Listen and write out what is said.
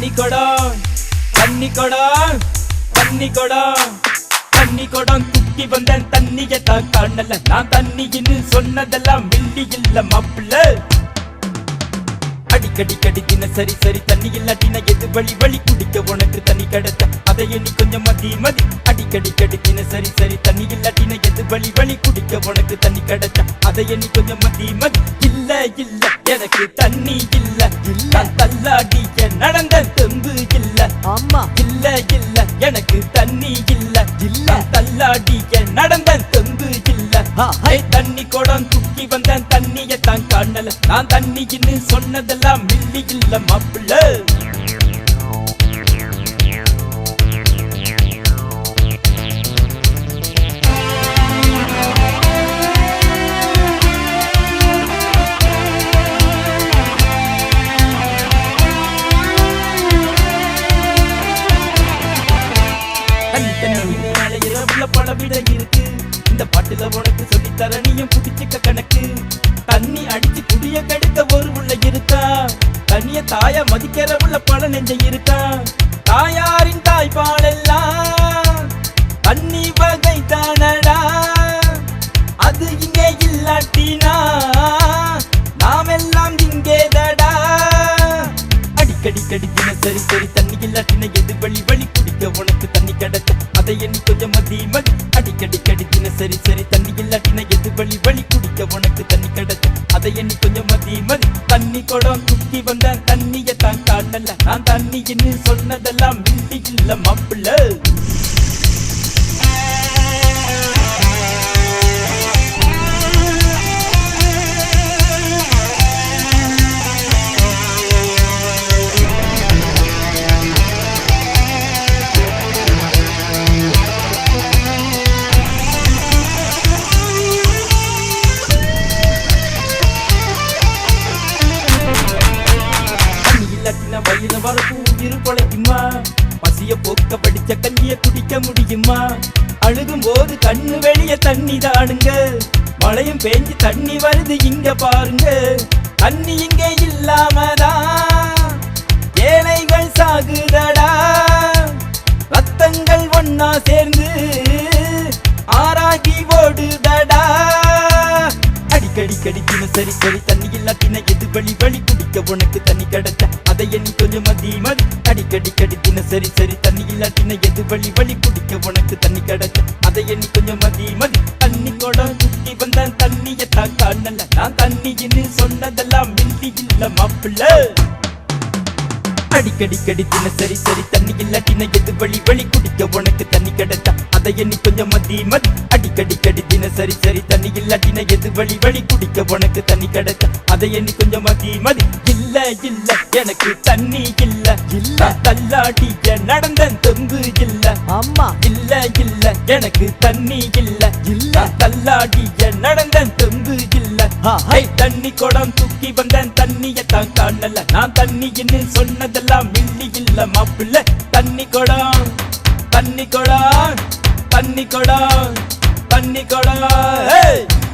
தண்ணி கொடம் தண்ணி கொடம் தண்ணி கொடம் தண்ணி கொடம் தூக்கி வந்தேன் தண்ணியத்தான் காணல நான் தண்ணின்னு சொன்னதெல்லாம் மில்லி இல்ல மாப்பிள்ள அடிக்கடி கடி தினசரி சரி தண்ணி இல்லாட்டின எது வழி வழி குடிக்க உனக்கு தண்ணி கிடைச்ச அதை எண்ணி கொஞ்சம் மதி மதி அடிக்கடி கடி தினசரி சரி தண்ணி இல்லாட்டின எது வழி வழி குடிக்க உனக்கு தண்ணி கிடைச்ச அதை எண்ணி கொஞ்சம் மதி மதி இல்ல இல்ல எனக்கு தண்ணி இல்ல நான் தள்ளாடிய நடந்த தெம்பு இல்ல ஆமா இல்ல இல்ல எனக்கு தண்ணி இல்ல தள்ளாடிய நடந்த தெம்பு இல்ல தண்ணி கொடம் தூக்கி வந்தேன் தண்ணியத்தான் காணல நான் தண்ணின்னு சொன்னதெல்லாம் மில்லி இல்ல மாப்பிள்ள பல விட இருக்கு இந்த பாட்டுல உனக்கு சொல்லி தர நீயும் குடிச்சுக்க கணக்கு தண்ணி அடிச்சு குடிய கெடுக்க ஒரு உள்ள இருக்கா தண்ணிய தாயா மதிக்கிற உள்ள பல நெஞ்ச இருக்கா தாயாரின் தாய்ப்பால் எல்லாம் தண்ணி வகை தானடா அது இங்கே இல்லாட்டினா நாம் எல்லாம் இங்கே தடா அடிக்கடி கடி தினசரி சரி தண்ணி இல்லாட்டின எது வழி வழி குடிக்க உனக்கு தண்ணி கிடைச்ச அதை எண்ணி கொஞ்சம் மதி மதி அடிக்கடி கடி தினசரி சரி தண்ணி இல்லாட்டின எது வழி வழி குடிக்க உனக்கு தண்ணி கிடைச்ச அதை எண்ணி கொஞ்சம் மதி மதி தண்ணி கொடம் தூக்கி வந்தேன் தண்ணியத்தான் காணல நான் தண்ணின்னு சொன்னதெல்லாம் மில்லி இல்ல மாப்பிள்ள வயிற வரப்பு உயிர் பொழைக்குமா பசிய போக்க படிச்ச கஞ்சிய குடிக்க முடியுமா அழுகும் போது கண்ணு வெளிய தண்ணி தானுங்க மழையும் பேஞ்சு தண்ணி வருது இங்க பாருங்க தண்ணி இங்க இல்லாமதான் ஏழைகள் சாகுதடா ரத்தங்கள் ஒன்னா சேர்ந்து ஆராகி ஓடுதடா அடிக்கடி கடி தினசரி சரி தண்ணி இல்லாட்டின எது வழி வழி குடிக்க உனக்கு தண்ணி கிடைச்ச அதை எண்ணி கொஞ்சம் மதி மதி அடிக்கடி கடி தினசரி சரி தண்ணி இல்லாட்டின எது வழி வழி குடிக்க உனக்கு தண்ணி கிடைச்ச அதை எண்ணி கொஞ்சம் மதி மதி தண்ணி கொடம் தூக்கி வந்தேன் தண்ணியத்தான் காணல நான் தண்ணின்னு சொன்னதெல்லாம் மில்லி இல்ல மாப்பிள்ள அடிக்கடி கடி தினசரி சரி தண்ணி இல்லாட்டின எது வழி வழி குடிக்க உனக்கு தண்ணி கிடைச்ச அதை எண்ணி கொஞ்சம் மதி மதி அடிக்கடி கடி தினசரி சரி தண்ணி இல்லாட்டின எது வழி வழி குடிக்க உனக்கு தண்ணி கிடைச்ச அதை எண்ணி கொஞ்சம் மதி மதி இல்ல இல்ல எனக்கு தண்ணி இல்ல தள்ளாடிய நடந்த தெம்பு இல்ல ஆமா இல்ல இல்ல எனக்கு தண்ணி இல்ல தள்ளாடிய நடந்த தெம்பு இல்ல தண்ணி கொடம் தூக்கி வந்தேன் தண்ணியத்தான் காணல நான் தண்ணின்னு சொன்னதெல்லாம் மில்லி இல்ல மாப்பிள்ள தண்ணி கொடம் தண்ணி கொடம் தண்ணி கொடம் தண்ணி கொடம்